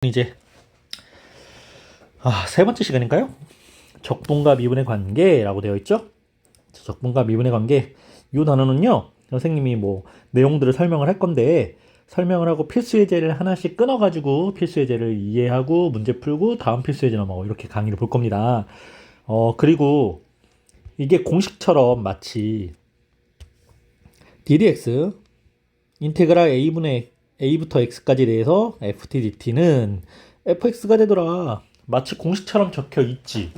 이제 세 번째 시간인가요? 적분과 미분의 관계라고 되어 있죠? 적분과 미분의 관계. 이 단어는요, 선생님이 뭐 내용들을 설명을 할 건데 설명을 하고 필수 예제를 하나씩 끊어가지고 필수 예제를 이해하고 문제 풀고 다음 필수 예제 넘어가고 이렇게 강의를 볼 겁니다. 그리고 이게 공식처럼 마치 ddx 인테그랄 a분의 a부터 x까지 대해서 ft dt는 fx가 되더라. 마치 공식처럼 적혀 있지.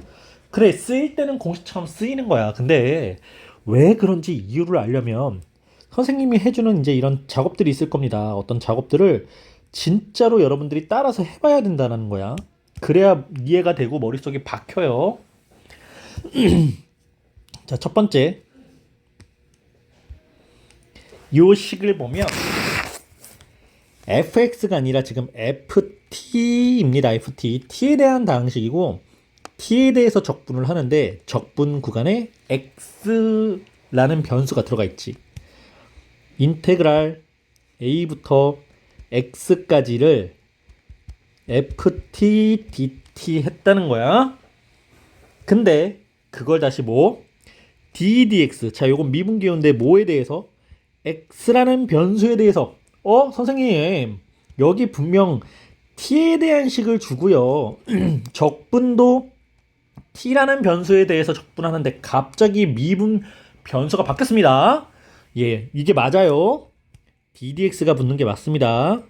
그래, 쓰일 때는 공식처럼 쓰이는 거야. 근데 왜 그런지 이유를 알려면 선생님이 해주는 이제 이런 작업들이 있을 겁니다. 어떤 작업들을 진짜로 여러분들이 따라서 해봐야 된다는 거야. 그래야 이해가 되고 머릿속에 박혀요. 자, 첫 번째. 요 식을 보면 fx가 아니라 지금 ft입니다. ft. t에 대한 다항식이고 t에 대해서 적분을 하는데 적분 구간에 x라는 변수가 들어가 있지. 인테그랄 a부터 x까지를 ft dt 했다는 거야. 근데 그걸 다시 뭐 ddx. 자, 요건 미분기호인데 뭐에 대해서? x라는 변수에 대해서. 선생님, 여기 분명 t에 대한 식을 주고요. 적분도 t라는 변수에 대해서 적분하는데 갑자기 미분 변수가 바뀌었습니다. 예, 이게 맞아요. ddx가 붙는 게 맞습니다.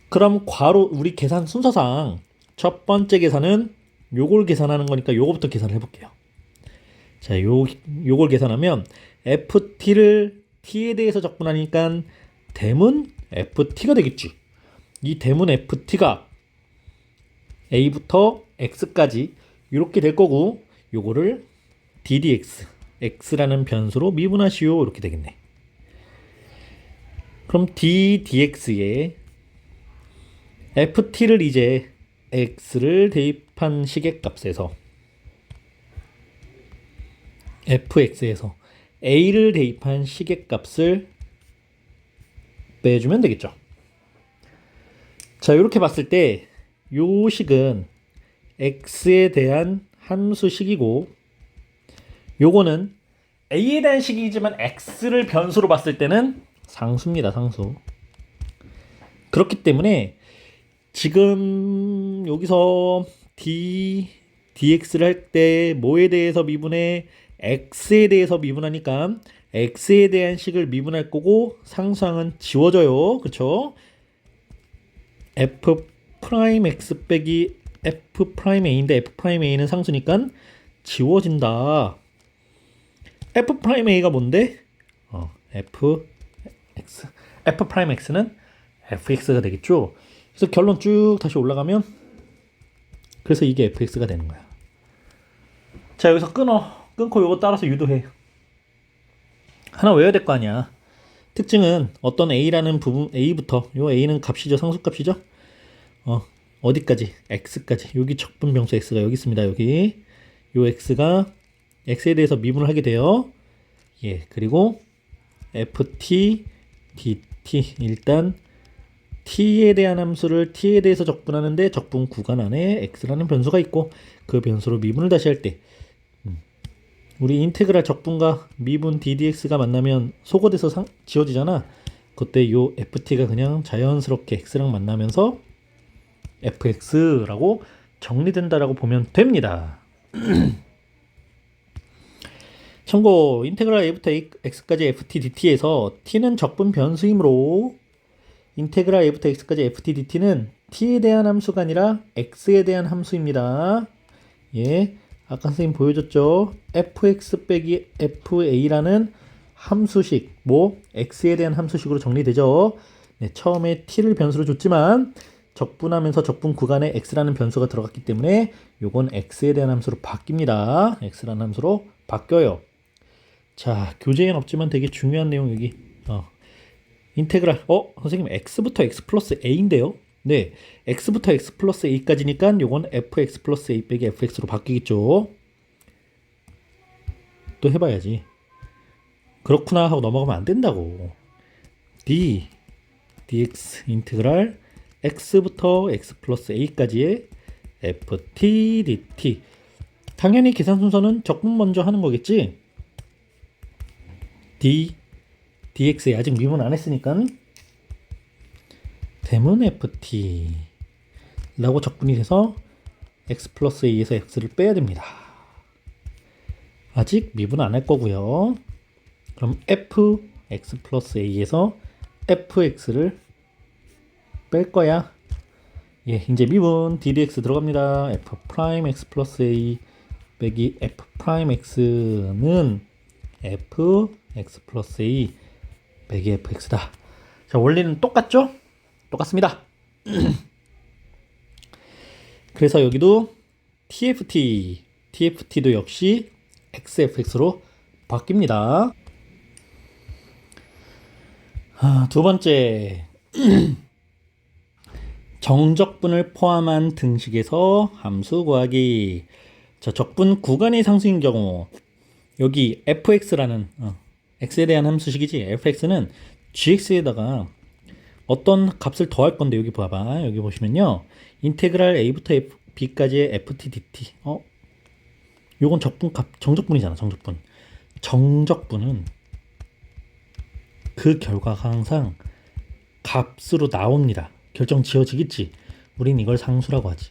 그럼 괄호 우리 계산 순서상 첫 번째 계산은 요걸 계산하는 거니까 요거부터 계산을 해볼게요. 자, 요걸 계산하면 ft를 t에 대해서 적분하니까 대문 ft가 되겠지. 이 대문 ft가 a부터 x까지 이렇게 될 거고 요거를 ddx x라는 변수로 미분하시오 이렇게 되겠네. 그럼 ddx에 ft를 이제 x를 대입한 시계값에서 fx에서 a를 대입한 시계값을 빼주면 되겠죠. 자, 이렇게 봤을 때 요 식은 x에 대한 함수식이고 요거는 a에 대한 식이지만 x를 변수로 봤을 때는 상수입니다. 상수. 그렇기 때문에 지금 여기서 dx를 할 때 뭐에 대해서 미분해? x에 대해서 미분하니까 x에 대한 식을 미분할 거고 상수항은 지워져요. 그쵸? f 프라임 x 빼기 f 프라임 a인데 f 프라임 a는 상수니까 지워진다. f 프라임 a가 뭔데? f 프라임 x는 fx가 되겠죠. 그래서 결론 쭉 다시 올라가면 그래서 이게 fx가 되는 거야. 자, 여기서 끊고 요거 따라서 유도해. 하나 외워야 될 거 아니야. 특징은 어떤 a라는 부분 a부터 요 a는 값이죠. 상수값이죠. 어디까지? x까지. 여기 적분 변수 x가 여기 있습니다. 여기 요 x가 x에 대해서 미분을 하게 돼요. 예, 그리고 ft dt 일단 t에 대한 함수를 t에 대해서 적분하는데 적분 구간 안에 x라는 변수가 있고 그 변수로 미분을 다시 할 때 우리 인테그랄 적분과 미분 ddx가 만나면 소거돼서 지워지잖아. 그때 요 ft가 그냥 자연스럽게 x랑 만나면서 fx라고 정리된다라고 보면 됩니다. 참고 인테그랄 a부터 x까지 ft dt에서 t는 적분 변수이므로 인테그랄 a부터 x까지 ft dt는 t에 대한 함수가 아니라 x에 대한 함수입니다. 예, 아까 선생님 보여줬죠. fx 빼기 fa라는 함수식, x에 대한 함수식으로 정리되죠. 네, 처음에 t를 변수로 줬지만 적분하면서 적분 구간에 x라는 변수가 들어갔기 때문에 요건 x에 대한 함수로 바뀝니다. x라는 함수로 바뀌어요. 자, 교재에는 없지만 되게 중요한 내용 여기. 인테그랄. 선생님 x부터 x 플러스 a인데요. 네, x부터 x 플러스 a까지니까 요건 fx 플러스 a 빼기 fx로 바뀌겠죠. 또 해봐야지. 그렇구나 하고 넘어가면 안 된다고. dx 인테그랄 x부터 x 플러스 a까지의 ft dt. 당연히 계산 순서는 적분 먼저 하는 거겠지. dx에 아직 미분 안 했으니까 대문 ft 라고 적분이 돼서 x 플러스 a에서 x를 빼야 됩니다. 아직 미분 안 할 거고요. 그럼 fx 플러스 a에서 fx를 뺄 거야. 예, 이제 미분 ddx 들어갑니다. f 프라임 x 플러스 a 빼기 f 프라임 x는 f x 플러스 a 빼기 fx다. 자, 원리는 똑같죠? 똑같습니다. 그래서 여기도 tft도 역시 xfx로 바뀝니다. 두 번째, 정적분을 포함한 등식에서 함수 구하기. 자, 적분 구간의 상수인 경우 여기 fx라는 x에 대한 함수식이지. fx는 gx에다가 어떤 값을 더할 건데, 여기 봐봐. 여기 보시면요, 인테그랄 a부터 b까지의 ft dt. 요건 정적분이잖아. 정적분은 그 결과가 항상 값으로 나옵니다. 결정 지어지겠지. 우린 이걸 상수라고 하지.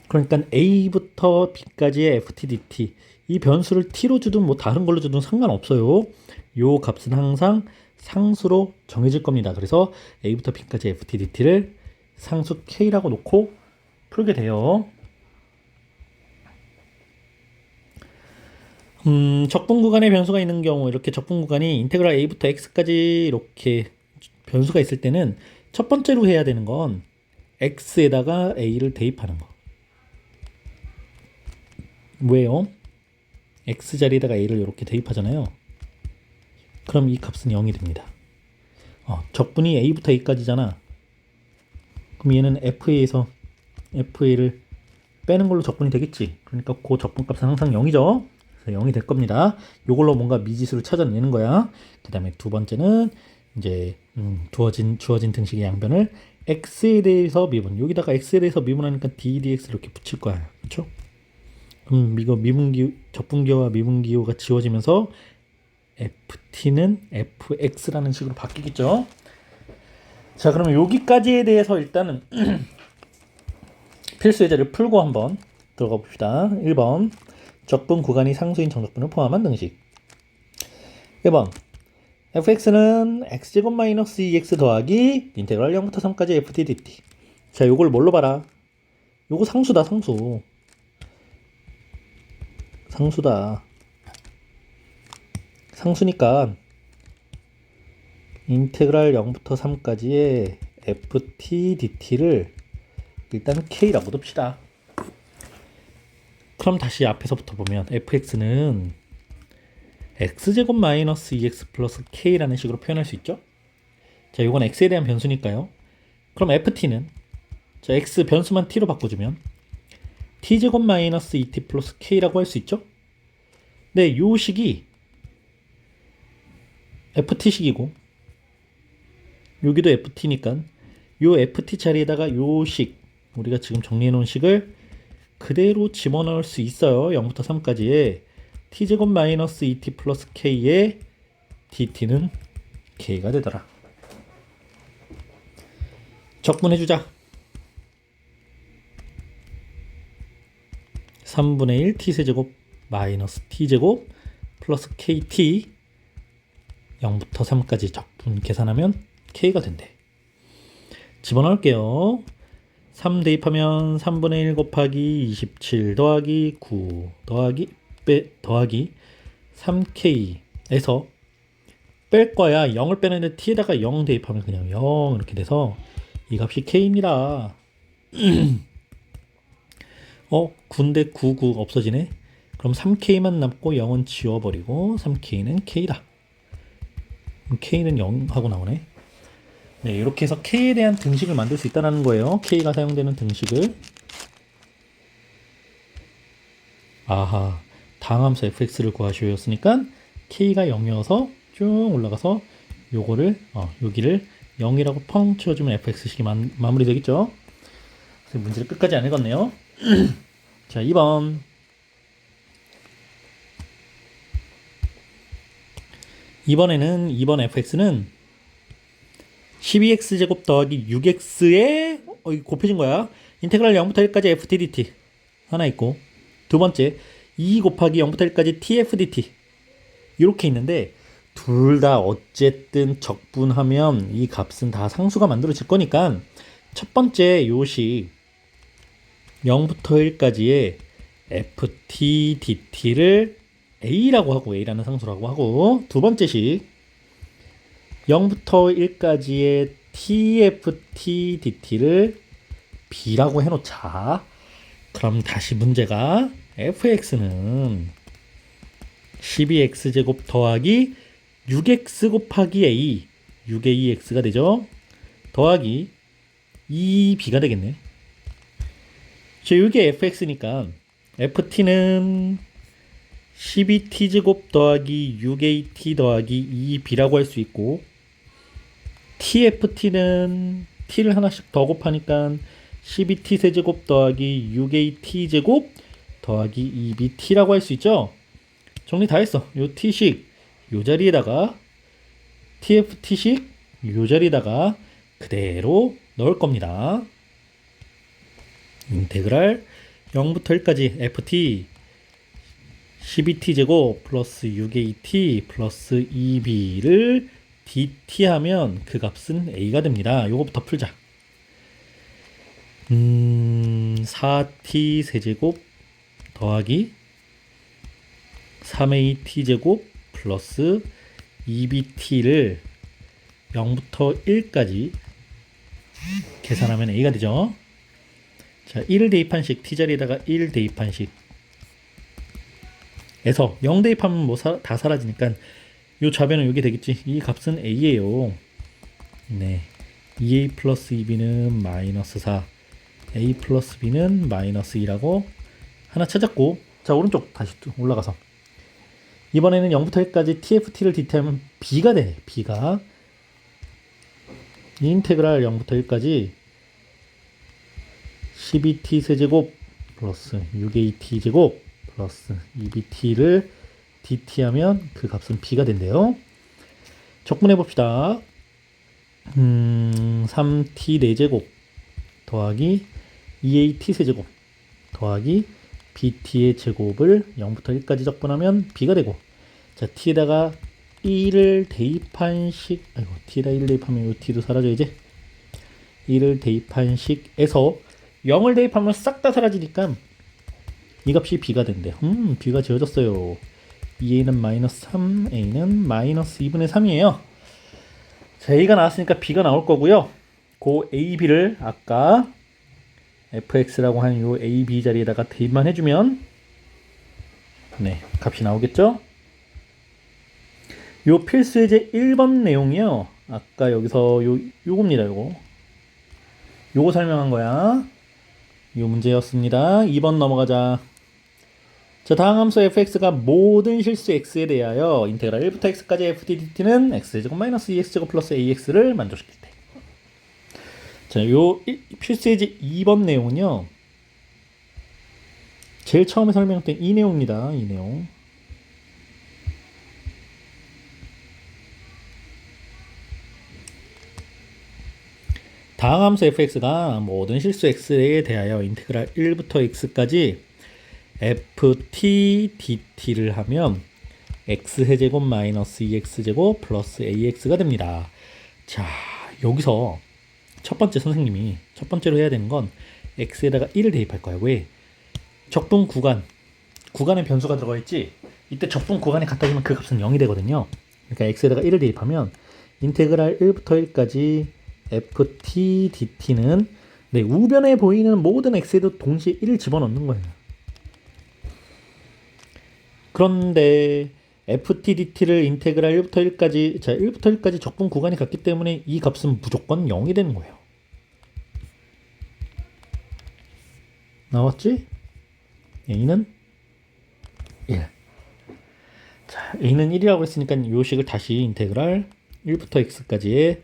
그러니까 a부터 b까지의 ft dt, 이 변수를 t로 주든 뭐 다른 걸로 주든 상관없어요. 요 값은 항상 상수로 정해질 겁니다. 그래서 a부터 b까지 ft dt를 상수 k라고 놓고 풀게 돼요. 적분 구간에 변수가 있는 경우, 이렇게 적분 구간이 인테그랄 a부터 x까지 이렇게 변수가 있을 때는 첫 번째로 해야 되는 건 x에다가 a를 대입하는 거. 왜요? x 자리에다가 a를 이렇게 대입하잖아요. 그럼 이 값은 0이 됩니다. 적분이 a부터 a까지잖아. 그럼 얘는 fa에서 fa를 빼는 걸로 적분이 되겠지. 그러니까 그 적분값은 항상 0이죠. 그래서 0이 될 겁니다. 요걸로 뭔가 미지수를 찾아내는 거야. 그 다음에 두 번째는 이제 주어진 등식의 양변을 x에 대해서 미분. 여기다가 x에 대해서 미분하니까 ddx 이렇게 붙일 거야. 그렇죠? 이거 적분기호와 미분기호가 지워지면서 ft는 fx라는 식으로 바뀌겠죠. 자, 그러면 여기까지에 대해서 일단은 필수 예제를 풀고 한번 들어가 봅시다. 1번, 적분 구간이 상수인 정적분을 포함한 등식. 1번, fx는 x제곱 마이너스 2x 더하기 인테그랄 0부터 3까지 ft dt. 자, 요걸 뭘로 봐라? 요거 상수다. 상수다. 상수니까 인테그랄 0부터 3까지의 ft dt를 일단 k라고 둡시다. 그럼 다시 앞에서부터 보면 fx는 x제곱 마이너스 2x 플러스 k라는 식으로 표현할 수 있죠. 자, 이건 x에 대한 변수니까요. 그럼 ft는, 자, x 변수만 t로 바꿔주면 t제곱 마이너스 2t 플러스 k라고 할 수 있죠. 네, 요 식이 ft식이고 여기도 ft니까 요 ft 자리에다가 요 식, 우리가 지금 정리해 놓은 식을 그대로 집어넣을 수 있어요. 0부터 3까지의 t제곱 마이너스 2t 플러스 k의 dt는 k가 되더라. 적분해주자. 3분의 1 t세제곱 마이너스 t제곱 플러스 kt 0부터 3까지 적분 계산하면 k가 된대. 집어넣을게요. 3 대입하면 3분의 1 곱하기 27 더하기 9 더하기 3k에서 뺄 거야. 0을 빼는데 t에다가 0 대입하면 그냥 0 이렇게 돼서 이 값이 k입니다. 9인데 9 없어지네. 그럼 3k만 남고 0은 지워버리고 3k는 k다. 그럼 k는 0 하고 나오네. 네, 이렇게 해서 k에 대한 등식을 만들 수 있다는 거예요. k가 사용되는 등식을. 아하, 다항함수 fx를 구하시오였으니까 k가 0이어서 쭉 올라가서 요거를 여기를 0이라고 펑 치워주면 fx식이 마무리 되겠죠. 문제를 끝까지 안 읽었네요. 자, 2번. 이번에는 2번 fx는 12x제곱 더하기 6x에 이거 곱해진 거야. 인테그랄 0부터 1까지 ft dt 하나 있고, 두 번째 2 곱하기 0부터 1까지 tf dt 이렇게 있는데, 둘 다 어쨌든 적분하면 이 값은 다 상수가 만들어질 거니까 첫 번째 요식 0부터 1까지의 ft dt를 a라고 하고, a라는 상수라고 하고, 두 번째 식 0부터 1까지의 tft dt를 b라고 해놓자. 그럼 다시 문제가 fx는 12x제곱 더하기 6x 곱하기 a 6ax가 되죠. 더하기 2b가 되겠네. 자, 이게 fx니까 ft는 12t제곱 더하기 6at 더하기 2b라고 할 수 있고, tft는 t를 하나씩 더 곱하니까 12t 세제곱 더하기 6at 제곱 더하기 2bt라고 할 수 있죠. 정리 다 했어. 요 t식 요 자리에다가 tft식 요 자리에다가 그대로 넣을 겁니다. 인테그랄 0부터 1까지 ft 12t 제곱 플러스 6at 플러스 2b를 dt 하면 그 값은 a가 됩니다. 요거부터 풀자. 4t 세제곱 더하기 3at 제곱 플러스 2bt를 0부터 1까지 계산하면 a가 되죠. 자, 1을 대입한 식 t자리에다가 1 대입한 식 에서 0 대입하면 뭐 다 사라지니까 요 좌변은 여기 되겠지. 이 값은 a예요. 네, 2a 플러스 2b는 마이너스 4, a 플러스 b는 마이너스 2라고 하나 찾았고, 자, 오른쪽 다시 올라가서 이번에는 0부터 1까지 tft를 dt하면 b가 돼. b가 인테그랄 0부터 1까지 12t 세제곱 플러스 6at 제곱 플러스 2bt를 dt하면 그 값은 b가 된대요. 적분해 봅시다. 3t 4제곱 더하기 2at 세제곱 더하기 bt의 제곱을 0부터 1까지 적분하면 b가 되고, 자, t에다가 1을 대입한 식, 아이고, t에다 1을 대입하면 이 t도 사라져야지. 1을 대입한 식에서 0을 대입하면 싹 다 사라지니까 이 값이 b가 된대. b가 지워졌어요. 2a는 마이너스 3, a는 마이너스 2분의 3이에요. 자, a가 나왔으니까 b가 나올 거고요. 그 a, b를 아까 fx라고 하는 요 a, b 자리에다가 대입만 해주면 네, 값이 나오겠죠? 요 필수 예제 1번 내용이요. 아까 여기서 요겁니다. 요거 설명한 거야. 요 문제였습니다. 2번 넘어가자. 자, 다음 함수 fx가 모든 실수 x에 대하여 인테그랄 1부터 x까지 f dt는 x제곱 마이너스 2x제곱 플러스 ax를 만족시킬 때. 자, 요 필수 예제 2번 내용은요, 제일 처음에 설명했던 이 내용입니다. 이 내용. 다음 함수 fx가 모든 실수 x에 대하여 인테그랄 1부터 x까지 ft dt를 하면 x제곱 마이너스 2x제곱 플러스 ax가 됩니다. 자, 여기서 첫 번째로 해야 되는 건 x에다가 1을 대입할 거야. 왜? 적분 구간에 변수가 들어가 있지. 이때 적분 구간에 갖다 주면 그 값은 0이 되거든요. 그러니까 x에다가 1을 대입하면 인테그랄 1부터 1까지 ft dt는 네, 우변에 보이는 모든 x에도 동시에 1을 집어넣는 거예요. 그런데 ft dt를 인테그랄 1부터 1까지, 자, 1부터 1까지 적분 구간이 같기 때문에 이 값은 무조건 0이 되는 거예요. 나왔지? a는 1. 자, a는 1이라고 했으니까 이 식을 다시 인테그랄 1부터 x까지의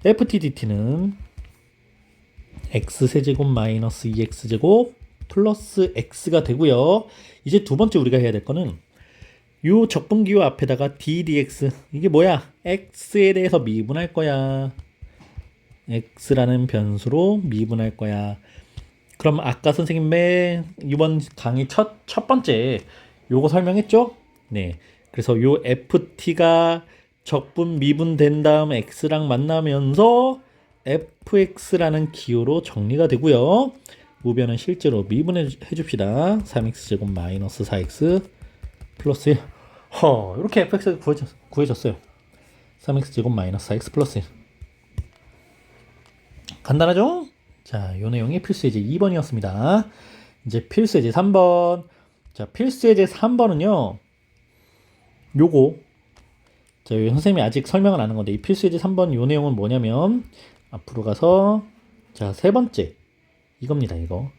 ftdt는 x세제곱 마이너스 2x제곱 플러스 x가 되고요. 이제 두 번째 우리가 해야 될 거는 요 적분기호 앞에다가 ddx, 이게 뭐야? x에 대해서 미분할 거야. x라는 변수로 미분할 거야. 그럼 아까 선생님 맨 이번 강의 첫 번째 요거 설명했죠? 네. 그래서 요 ft가 적분 미분된 다음 x랑 만나면서 fx라는 기호로 정리가 되고요. 우변은 실제로 미분해 줍시다. 3x제곱 마이너스 4x 플러스 1. 이렇게 fx가 구해졌어요. 3x제곱 마이너스 4x 플러스 1. 간단하죠? 자, 요 내용이 필수예제 2번이었습니다. 이제 필수예제 3번. 자, 필수예제 3번은요. 요거. 자, 선생님이 아직 설명을 안 한 건데, 이 필수예제 3번 요 내용은 뭐냐면, 앞으로 가서, 자, 세 번째. 이겁니다, 이거.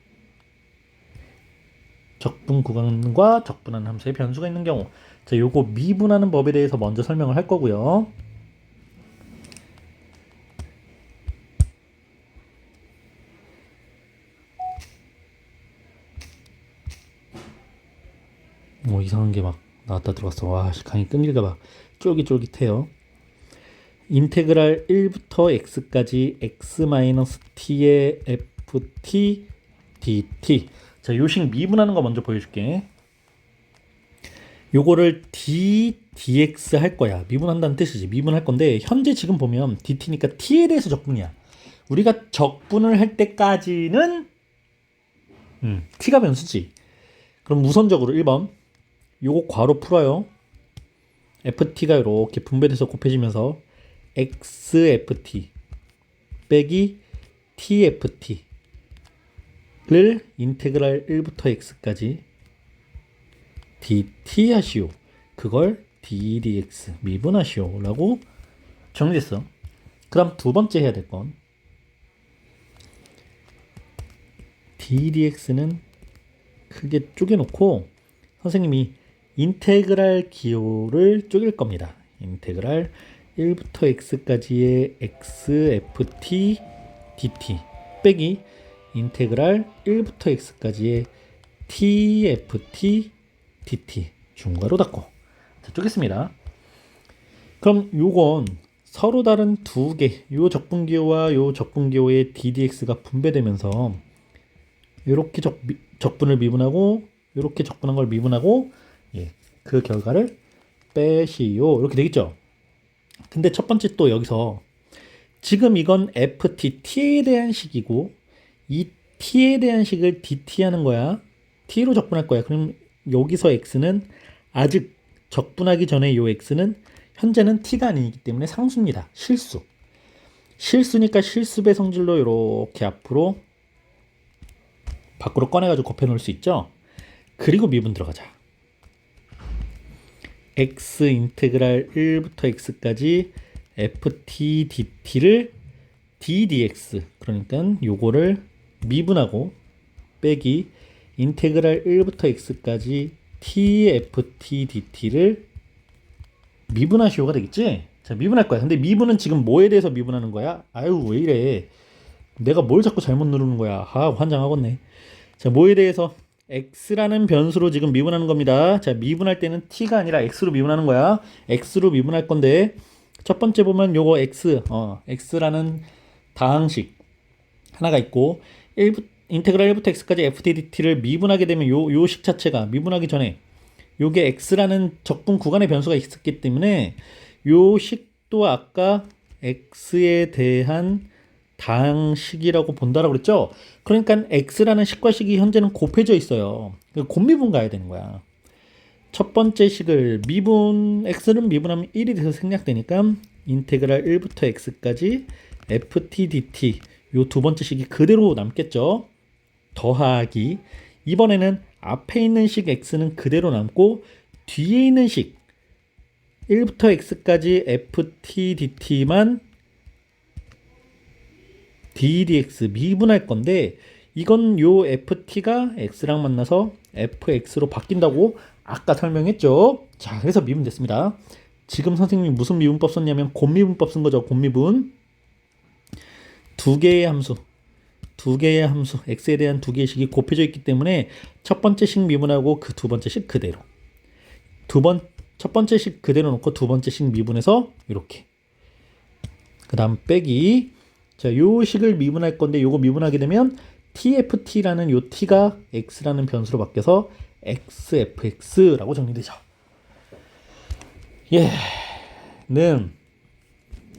적분 구간과 적분하는 함수에 변수가 있는 경우. 자, 요거 미분하는 법에 대해서 먼저 설명을 할 거고요. 이상한 게 막 나왔다 들어갔어. 와, 강의 끊길까 봐 쫄깃쫄깃해요. 인테그랄 1부터 x까지 x-t의 ft dt. 자, 요식 미분하는 거 먼저 보여줄게. 요거를 dx 할 거야. 미분한다는 뜻이지. 미분할 건데 현재 지금 보면 dt니까 t에 대해서 적분이야. 우리가 적분을 할 때까지는 t가 변수지. 그럼 우선적으로 1번 요거 괄호 풀어요. ft가 이렇게 분배돼서 곱해지면서 xft 빼기 tft를 인테그랄 1부터 x까지 dt 하시오. 그걸 ddx 미분하시오 라고 정리됐어. 그 다음 두 번째 해야 될 건 ddx는 크게 쪼개놓고 선생님이 인테그랄 기호를 쪼갤 겁니다. 인테그랄 1부터 x까지의 xft dt 빼기 인테그랄 1부터 x까지의 tft dt 중괄호 닫고. 자, 쪼갰습니다. 그럼 요건 서로 다른 두 개, 요 적분기호와 요 적분기호의 ddx가 분배되면서 이렇게 적분을 미분하고 이렇게 적분한 걸 미분하고 그 결과를 빼시오. 이렇게 되겠죠. 근데 첫 번째 또 여기서 지금 이건 ft t에 대한 식이고 이 t에 대한 식을 dt 하는 거야. t로 적분할 거야. 그럼 여기서 x는 아직 적분하기 전에 요 x는 현재는 t가 아니기 때문에 상수입니다. 실수. 실수니까 실수배 성질로 이렇게 앞으로 밖으로 꺼내가지고 곱해 놓을 수 있죠. 그리고 미분 들어가자. x 인테그랄 1부터 x까지 ft dt를 ddx, 그러니까 요거를 미분하고 빼기 인테그랄 1부터 x까지 tft dt를 미분하시오가 되겠지? 자, 미분할 거야. 근데 미분은 지금 뭐에 대해서 미분하는 거야? 아유, 왜 이래. 내가 뭘 자꾸 잘못 누르는 거야. 환장하겠네. 자, 뭐에 대해서? x라는 변수로 지금 미분하는 겁니다. 자, 미분할 때는 t가 아니라 x로 미분하는 거야. x로 미분할 건데 첫 번째 보면 요거 x라는 다항식 하나가 있고 인테그랄 1부터 x까지 ftdt를 미분하게 되면 요 식 자체가 미분하기 전에 요게 x라는 적분 구간의 변수가 있었기 때문에 요 식도 아까 x에 대한 다항식이라고 본다라고 그랬죠. 그러니까 x라는 식과 식이 현재는 곱해져 있어요. 곱미분 가야 되는 거야. 첫 번째 식을 x는 미분하면 1이 돼서 생략되니까 인테그랄 1부터 x까지 ft dt 요 두 번째 식이 그대로 남겠죠. 더하기 이번에는 앞에 있는 식 x는 그대로 남고 뒤에 있는 식 1부터 x까지 ft dt만 ddx 미분할 건데 이건 요 ft가 x랑 만나서 fx로 바뀐다고 아까 설명했죠. 자, 그래서 미분 됐습니다. 지금 선생님이 무슨 미분법 썼냐면 곱미분법 쓴 거죠. 곱미분. 두 개의 함수, x에 대한 두 개의 식이 곱해져 있기 때문에 첫 번째 식 미분하고 그 두 번째 식 그대로. 첫 번째 식 그대로 놓고 두 번째 식 미분해서 이렇게. 그 다음 빼기. 자, 요 식을 미분할 건데 요거 미분하게 되면 tft라는 요 t가 x라는 변수로 바뀌어서 xfx라고 정리되죠. 예. 는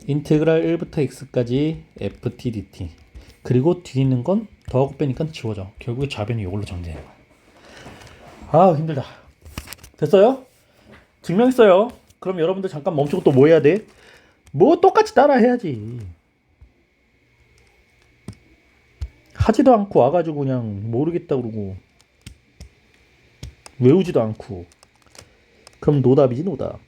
인테그랄 1부터 x까지 ft dt. 그리고 뒤에 있는 건 더하고 빼니까 지워져. 결국에 좌변이 이걸로 정리되는 거야. 아, 힘들다. 됐어요? 증명했어요. 그럼 여러분들 잠깐 멈추고 또 뭐 해야 돼? 뭐 똑같이 따라 해야지. 하지도 않고 와가지고 그냥 모르겠다 그러고 외우지도 않고. 그럼 노답이지, 노답.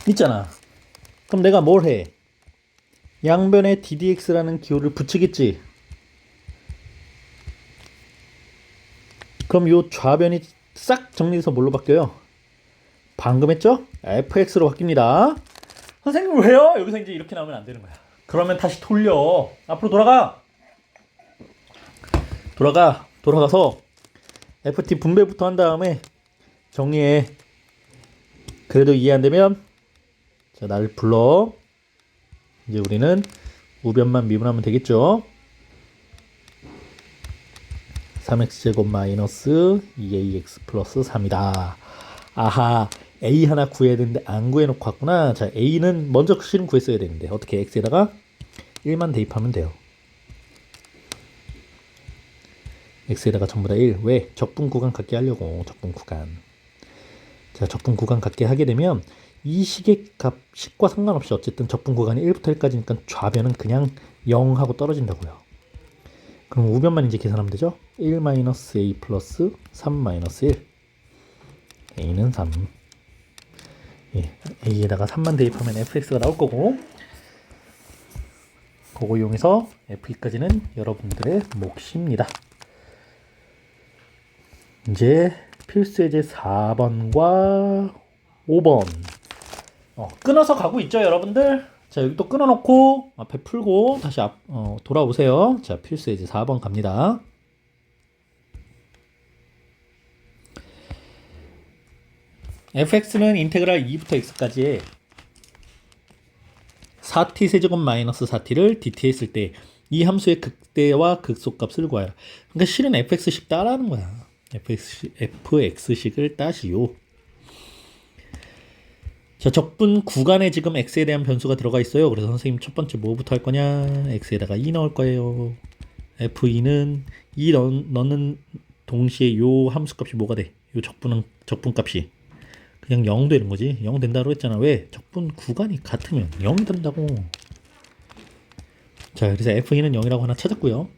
있잖아. 그럼 내가 뭘 해? 양변에 ddx라는 기호를 붙이겠지. 그럼 요 좌변이 싹 정리해서 뭘로 바뀌어요? 방금 했죠? fx로 바뀝니다. 선생님 왜요? 여기서 이제 이렇게 나오면 안 되는 거야. 그러면 다시 돌려. 앞으로 돌아가서 ft 분배부터 한 다음에 정리해. 그래도 이해 안 되면 자, 나를 불러. 이제 우리는 우변만 미분하면 되겠죠. 3x제곱 마이너스 2ax 플러스 3이다. 아하, a 하나 구해야 되는데 안 구해놓고 왔구나. 자, a는 먼저 실은 구했어야 되는데 어떻게 x에다가 1만 대입하면 돼요. x에다가 전부 다 1. 왜? 적분 구간 갖게 하려고. 적분 구간. 자, 적분 구간 갖게 하게 되면 이 식의 값, 식과 상관없이 어쨌든 적분 구간이 1부터 1까지니까 좌변은 그냥 0하고 떨어진다고요. 그럼 우변만 이제 계산하면 되죠. 1-a 플러스 3-1. a는 3. 예, a에다가 3만 대입하면 fx가 나올 거고, 그거 이용해서 f2까지는 여러분들의 몫입니다. 이제 필수 예제 4번과 5번 끊어서 가고 있죠, 여러분들. 자, 여기 또 끊어놓고 앞에 풀고 다시 돌아오세요. 자, 필수 예제 4번 갑니다. fx는 인테그랄 2부터 x까지의 4t 세제곱 마이너스 4t를 dt 했을 때 이 함수의 극대와 극소값을 구하라. 그러니까 실은 fx식 따라하는 거야. fx식을 따시오. 자, 적분 구간에 지금 x에 대한 변수가 들어가 있어요. 그래서 선생님 첫 번째 뭐부터 할 거냐? x에다가 2 넣을 거예요. f2는 2 넣는 동시에 요 함수값이 뭐가 돼? 요 적분값이 그냥 0 되는 거지. 0 된다고 했잖아. 왜? 적분 구간이 같으면 0이 된다고. 자, 그래서 f2는 0이라고 하나 찾았고요.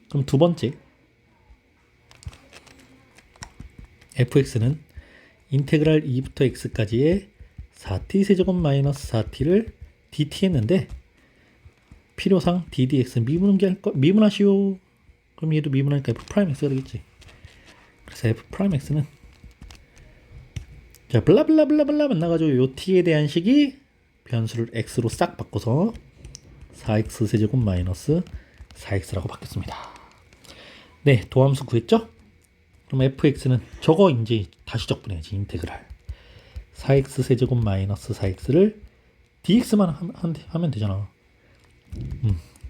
그럼 두 번째 fx는 인테그랄 2부터 x까지의 4t 세제곱 마이너스 4t를 dt 했는데 필요상 ddx 미분하시오. 그럼 얘도 미분하니까 f'x가 되겠지. 그래서 f'x는 자, 블라블라블라블라 만나가지고 요 t에 대한 식이 변수를 x로 싹 바꿔서 4x 세제곱 마이너스 4x라고 바뀌었습니다. 네, 도함수 구했죠? 그럼 fx는 저거 이제 다시 적분해야지. 인테그랄 4x 세제곱 마이너스 4x를 dx만 하면 되잖아.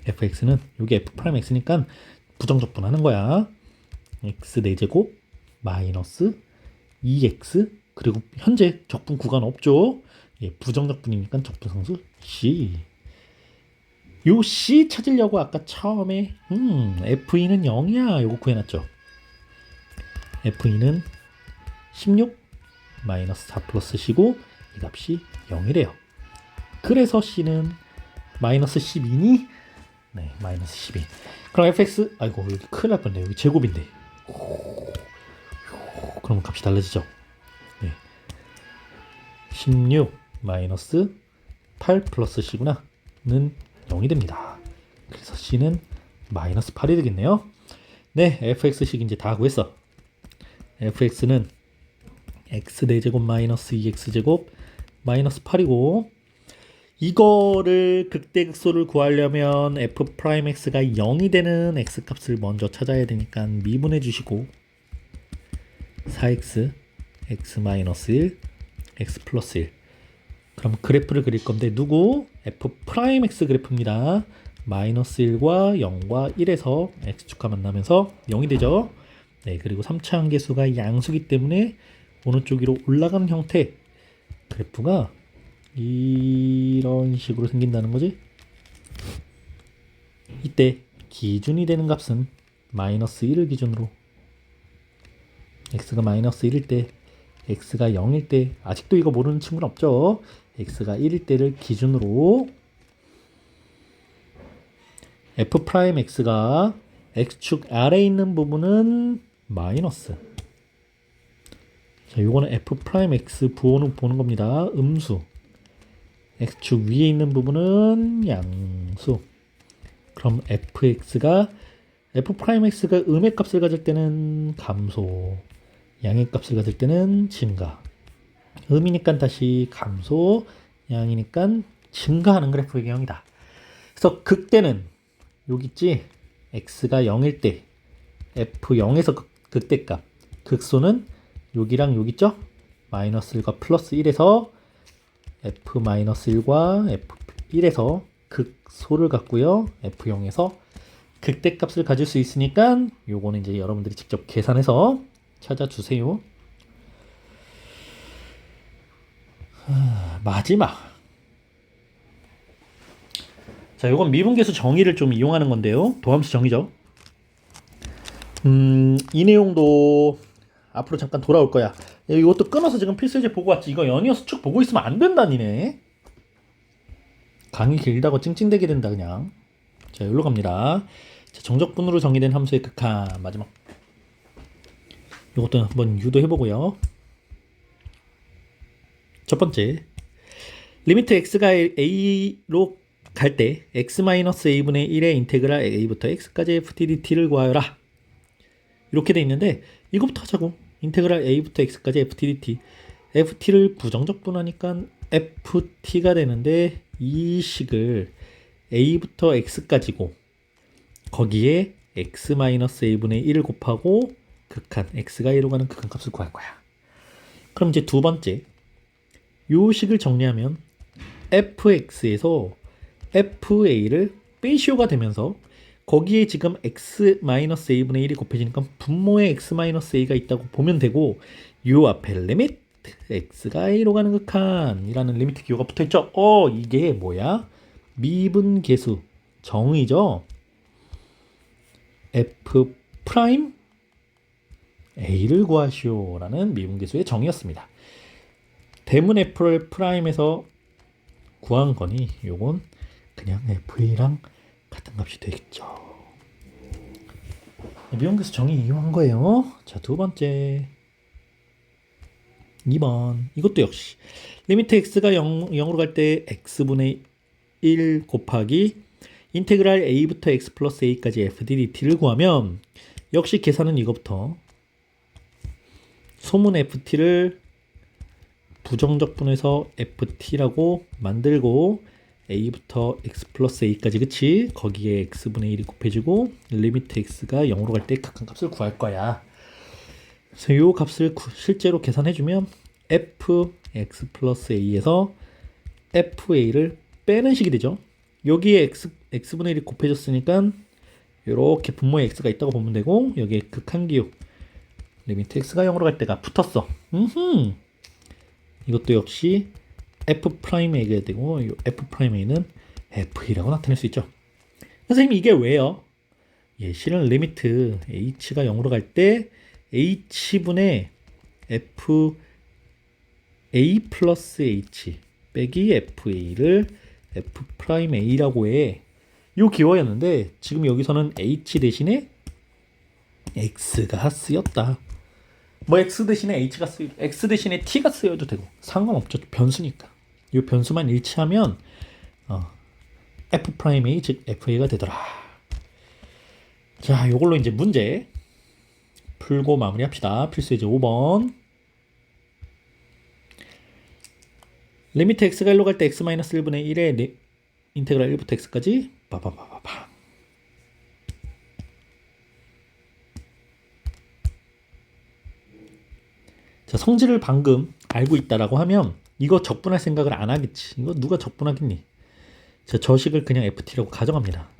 fx는 여기 f'x니까 부정적분하는 거야. x 4제곱 마이너스 2x 그리고 현재 적분 구간 없죠. 예, 부정적분이니까 적분상수 c. 요 c 찾으려고 아까 처음에 f2는 0이야 요거 구해놨죠. f2는 16 마이너스 4 플러스 c고 이 값이 0이래요. 그래서 c는 마이너스 12니? 네, 마이너스 12. 그럼 fx, 아이고 여기 큰일 날 뻔네. 여기 제곱인데. 그럼 값이 달라지죠. 네. 16 마이너스 8 플러스 c구나 는 0이 됩니다. 그래서 c는 마이너스 8이 되겠네요. 네, fx식 이제 다 구했어. fx는 x 4제곱 마이너스 2x제곱 마이너스 8이고 이거를 극대극소를 구하려면 f'x가 0이 되는 x값을 먼저 찾아야 되니까 미분해 주시고 4x x 마이너스 1 x 플러스 1 그럼 그래프를 그릴 건데 누구? f'x 그래프입니다. 마이너스 1과 0과 1에서 x축과 만나면서 0이 되죠. 네, 그리고 3차 함계수가 양수기 때문에 오른쪽 위로 올라가는 형태 그래프가 이런 식으로 생긴다는 거지. 이때 기준이 되는 값은 마이너스 1을 기준으로 x가 마이너스 1일 때 x가 0일 때 아직도 이거 모르는 친구는 없죠. x가 1일 때를 기준으로 f'x가 x축 아래에 있는 부분은 마이너스 자, 요거는 f'x 부호는 보는 겁니다. 음수 x축 위에 있는 부분은 양수 그럼 fx가 음의 값을 가질 때는 감소 양의 값을 가질 때는 증가 음이니까 다시 감소 양이니까 증가하는 그래프의 경우이다. 그래서 극대는 여기 있지 x가 0일 때 f0에서 극대값 극소는 여기랑 여기 있죠 마이너스 1과 플러스 1에서 f-1과 f1에서 극소를 갖고요 f0에서 극대값을 가질 수 있으니까 요거는 이제 여러분들이 직접 계산해서 찾아주세요. 마지막 자, 요건 미분계수 정의를 좀 이용하는 건데요. 도함수 정의죠. 이 내용도 앞으로 잠깐 돌아올 거야. 이것도 끊어서 지금 필수제 보고 왔지. 이거 연이어서 쭉 보고 있으면 안 된다, 니네. 강의 길다고 찡찡대게 된다, 그냥. 자, 여기로 갑니다. 자, 정적분으로 정의된 함수의 극한. 마지막. 이것도 한번 유도해보고요. 첫 번째. 리미트 x가 a로 갈 때 x-a분의 1의 인테그랄 a부터 x까지 ftdt를 구하여라. 이렇게 돼 있는데 이거부터 하자고. 인테그랄 a부터 x까지 ftdt. ft를 부정적 분하니까 ft가 되는데 이 식을 a부터 x까지고 거기에 x-a분의 1을 곱하고 극한 x가 1로 가는 극한값을 구할 거야. 그럼 이제 두 번째 요 식을 정리하면 fx에서 fa를 빼시오가 되면서 거기에 지금 x-a분의 1이 곱해지니까 분모에 x-a가 있다고 보면 되고 요 앞에 리미트 x가 a로 가는 극한이라는 리미트 기호가 붙어있죠. 이게 뭐야? 미분계수 정의죠. f 프라임 a를 구하시오라는 미분계수의 정의였습니다. 대문 f를 프라임에서 구한 거니 요건 그냥 fa랑 같은 값이 되겠죠. 미분계수 정의 이용한 거예요. 자, 두 번째 2번 이것도 역시 리미트 x가 0으로 갈 때 x분의 1 곱하기 인테그랄 a부터 x 플러스 a까지 fdt를 구하면 역시 계산은 이것부터 소문 ft를 부정적 분해서 ft라고 만들고 a부터 x 플러스 a까지 그치? 거기에 x분의 1이 곱해지고 리미트 x가 0으로 갈 때 극한값을 구할 거야. 그래서 이 값을 실제로 계산해주면 fx 플러스 a에서 fa를 빼는 식이 되죠. 여기에 x분의 1이 곱해졌으니까 이렇게 분모에 x가 있다고 보면 되고 여기에 극한기호 리미트 x가 0으로 갈 때가 붙었어. 이것도 역시 f'a가 되고 이 f'a는 f이라고 나타낼 수 있죠. 선생님 이게 왜요? 실은 리미트 h가 0으로 갈 때 h분의 f a 플러스 h 빼기 fa를 f'a라고 해. 요 기호였는데 지금 여기서는 h 대신에 x가 쓰였다. 뭐 x 대신에 h가 쓰여도 x 대신에 t가 쓰여도 되고 상관없죠. 변수니까. 이 변수만 일치하면 f'a 즉 fa가 되더라. 자, 요걸로 이제 문제 풀고 마무리합시다. 필수 예제 5번. 리미트 x가 1로 갈 때 x-1분의 1의 인테그랄 1부터 x까지 빠바바바바. 자, 성질을 방금 알고 있다라고 하면 이거 적분할 생각을 안 하겠지. 이거 누가 적분하겠니? 자, 저식을 그냥 ft라고 가정합니다.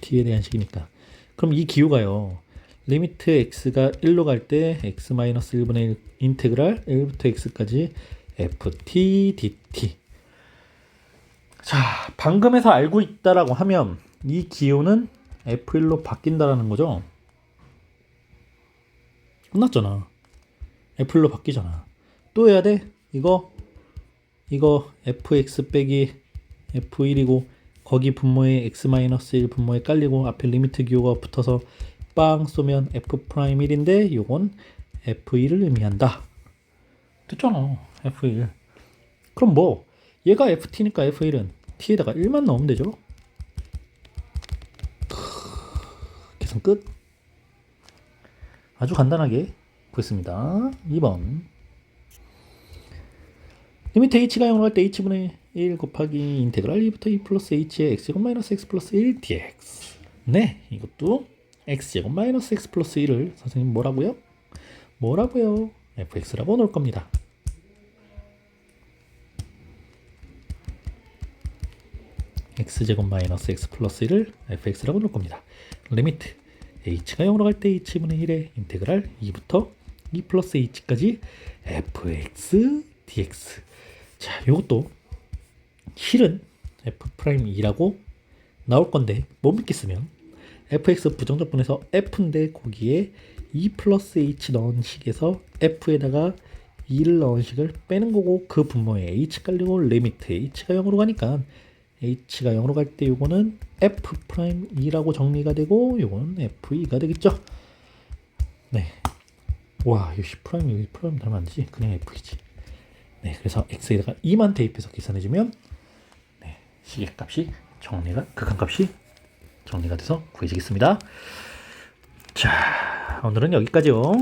t에 대한 식이니까. 그럼 이 기호가요. 리미트 x가 1로 갈 때 x-1분의 1 인테그랄 1부터 x까지 ft dt. 자, 방금에서 알고 있다라고 하면 이 기호는 f1로 바뀐다라는 거죠. 끝났잖아. f1로 바뀌잖아. 또 해야 돼? 이거 fx 빼기 f1이고 거기 분모에 x-1 분모에 깔리고 앞에 리미트 기호가 붙어서 빵 쏘면 f'1인데 요건 f1을 의미한다. 됐잖아. f1. 그럼 뭐 얘가 ft니까 f1은 t에다가 1만 넣으면 되죠. 계산 끝. 아주 간단하게 구했습니다. 2번. 리미트 h가 0으로 갈 때 h분의 1 곱하기 인테그랄 2부터 2 플러스 h의 x제곱 마이너스 x 플러스 1 dx. 네, 이것도 x제곱 마이너스 x 플러스 1을 선생님 뭐라고요? fx라고 놓을 겁니다. x제곱 마이너스 x 플러스 1을 fx라고 놓을 겁니다. 리미트 h가 0으로 갈 때 h분의 1의 인테그랄 2부터 2 플러스 h까지 fx dx. 자, 요것도 실은 f'2라고 나올 건데 못 믿겠으면 fx 부정적분해서 f인데 거기에 2 플러스 h 넣은 식에서 f에다가 2를 넣은 식을 빼는 거고 그 분모에 h 깔리고 리미트 h가 0으로 가니까 h가 0으로 갈 때 요거는 f'2라고 정리가 되고 요거는 f2가 되겠죠. 네. 와, 이거 10'이 1' 닮으면 안 되지. 그냥 f이지. 네, 그래서 x에다가 2만 대입해서 계산해주면 네, 시계값이 정리가 극한값이 정리가 돼서 구해지겠습니다. 자, 오늘은 여기까지요.